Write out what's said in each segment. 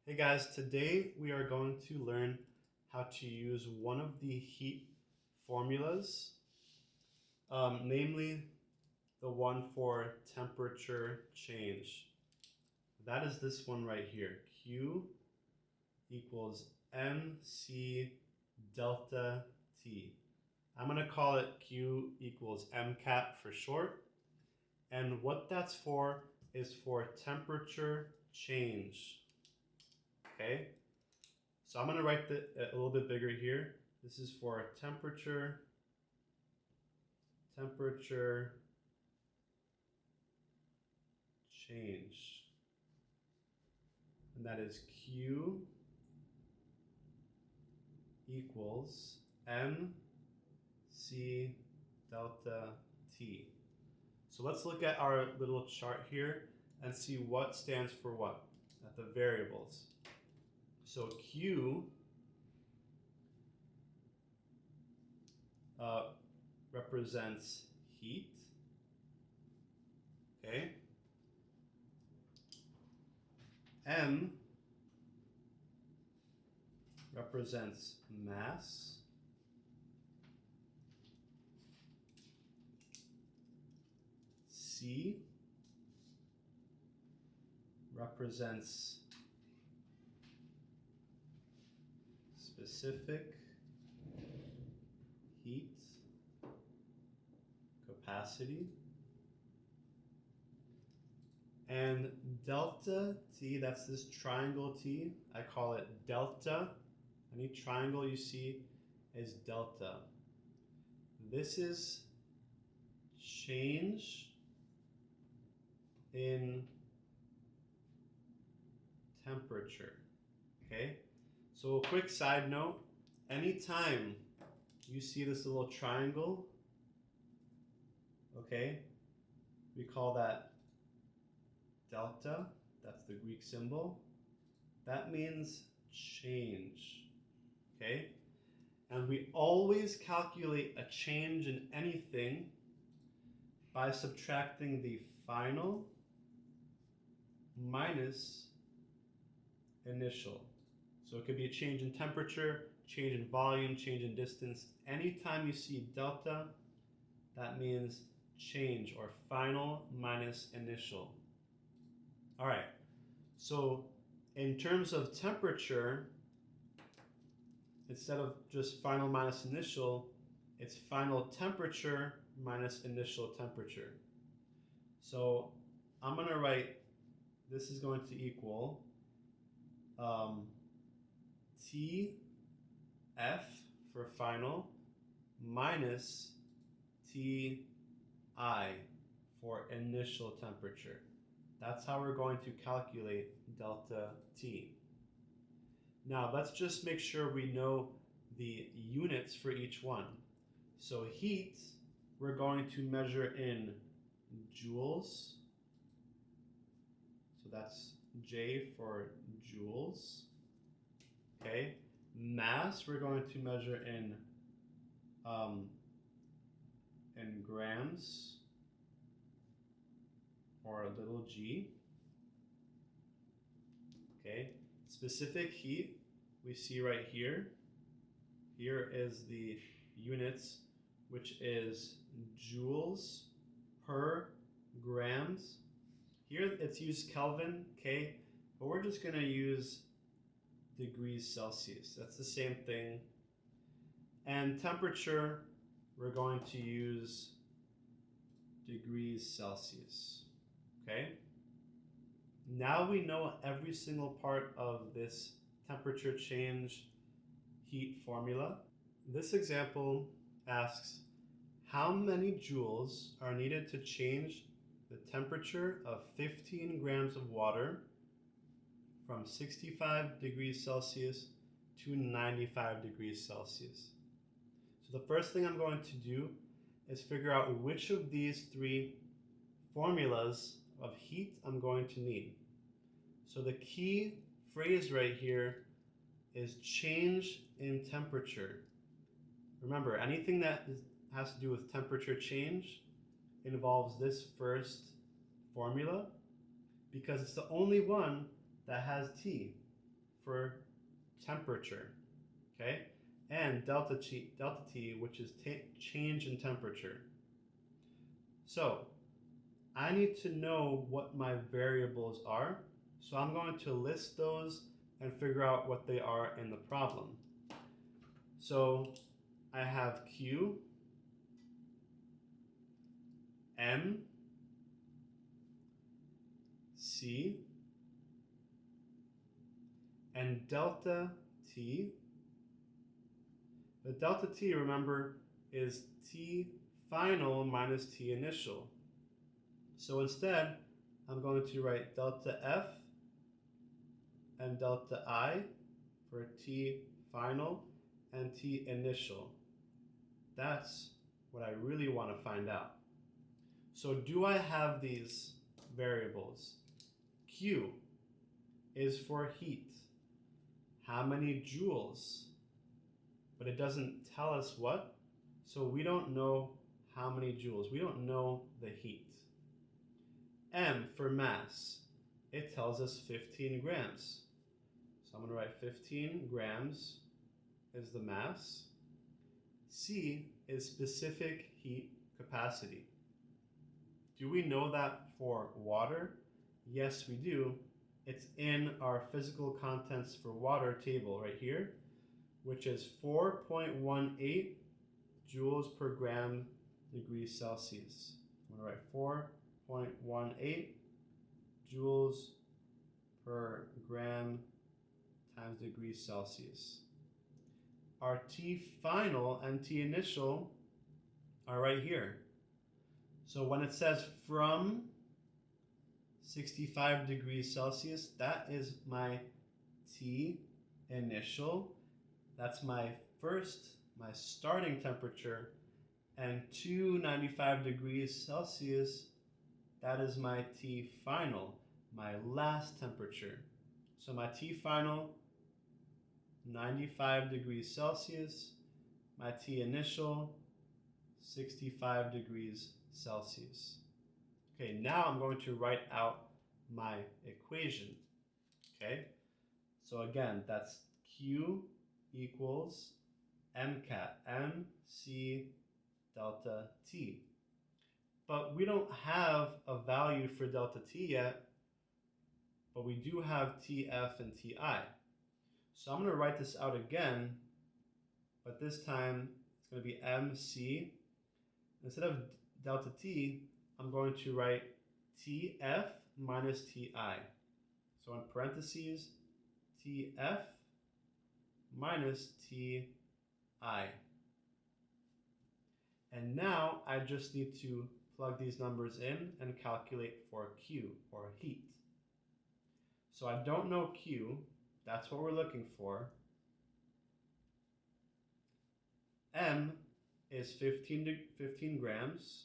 Hey guys, today we are going to learn how to use one of the heat formulas, namely the one for temperature change. That is this one right here. Q equals mc delta T. I'm going to call it Q equals mcat for short. And what that's for is for temperature change. Okay? So I'm going to write it a little bit bigger here. This is for temperature change. And that is Q equals mc delta T. So let's look at our little chart here and see what stands for what at the variables. So Q represents heat, okay? M represents mass. C represents specific heat capacity. And delta T, that's this triangle T, I call it delta. Any triangle you see is delta. This is change in temperature, okay? So a quick side note, anytime you see this little triangle, okay, we call that delta, that's the Greek symbol. That means change, okay? And we always calculate a change in anything by subtracting the final minus initial. So it could be a change in temperature, change in volume, change in distance. Anytime you see delta, that means change or final minus initial. All right, so in terms of temperature, instead of just final minus initial, it's final temperature minus initial temperature. So I'm going to write, this is going to equal TF for final minus TI for initial temperature. That's how we're going to calculate delta T. Now let's just make sure we know the units for each one. So heat, we're going to measure in joules. So that's J for joules. Okay. Mass, we're going to measure in grams, or a little g. Okay. Specific heat, we see right here. Here is the units, which is joules per grams. Here it's used Kelvin, K, but we're just going to use degrees Celsius. That's the same thing. And temperature, we're going to use degrees Celsius. Okay? Now we know every single part of this temperature change heat formula. This example asks, how many joules are needed to change the temperature of 15 grams of water from 65 degrees Celsius to 95 degrees Celsius? So the first thing I'm going to do is figure out which of these three formulas of heat I'm going to need. So the key phrase right here is change in temperature. Remember, anything that has to do with temperature change involves this first formula because it's the only one that has T. for temperature, okay? And delta t, which is change in temperature. So I need to know what my variables are, so I'm going to list those and figure out what they are in the problem. So I have Q, M, C, and delta T. The delta T, remember, is T final minus T initial. So instead, I'm going to write delta F and delta I for T final and T initial. That's what I really want to find out. So do I have these variables? Q is for heat. How many joules? But it doesn't tell us what, so we don't know how many joules. We don't know the heat. M for mass. It tells us 15 grams. So I'm going to write 15 grams is the mass. C is specific heat capacity. Do we know that for water? Yes, we do. It's in our physical contents for water table right here, which is 4.18 joules per gram degrees Celsius. I'm going to write 4.18 joules per gram times degrees Celsius. Our T final and T initial are right here. So when it says from 65 degrees Celsius, that is my T initial. That's my starting temperature. And 295 degrees Celsius, that is my T final, my last temperature. So my T final, 95 degrees Celsius, my T initial, 65 degrees Celsius. Okay, now I'm going to write out my equation. Okay, so again, that's Q equals MCAT, MC delta T. But we don't have a value for delta T yet, but we do have TF and TI. So I'm going to write this out again, but this time it's going to be MC. Instead of delta T, I'm going to write TF minus TI. So in parentheses, TF minus TI. And now I just need to plug these numbers in and calculate for Q, or heat. So I don't know Q, that's what we're looking for. M is 15 grams.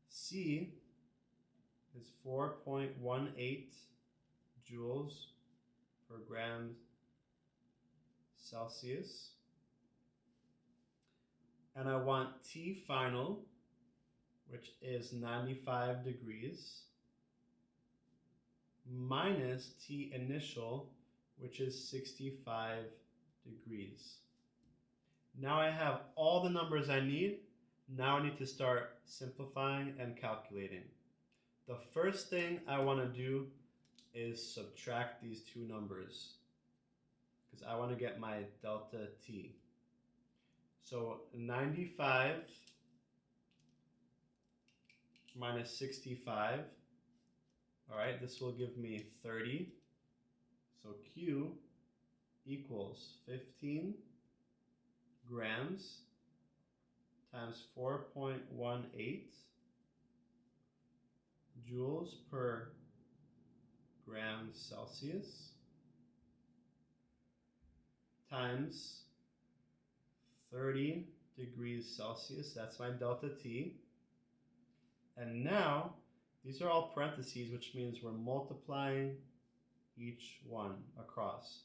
C is 4.18 joules per gram Celsius. And I want T final, which is 95 degrees, minus T initial, which is 65 degrees. Now I have all the numbers I need. Now I need to start simplifying and calculating. The first thing I want to do is subtract these two numbers, because I want to get my delta T. So 95 minus 65, all right, this will give me 30. So Q equals 15 grams times 4.18 joules per gram Celsius times 30 degrees Celsius. That's my delta T. And now these are all parentheses, which means we're multiplying each one across.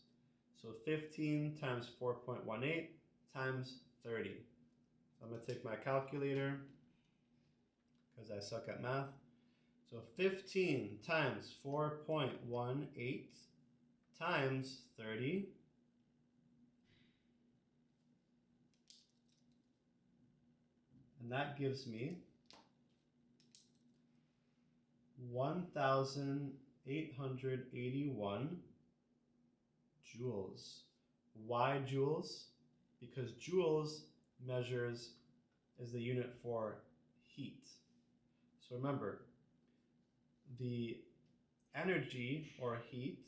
So 15 times 4.18 times 30. So I'm going to take my calculator because I suck at math. So 15 times 4.18 times 30. And that gives me 1,881 joules. Why joules? Because joules is the unit for heat. So remember, the energy or heat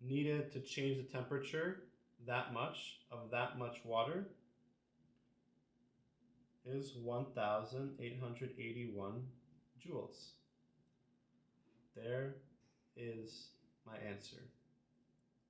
needed to change the temperature that much of that much water is 1,881 joules. There is my answer.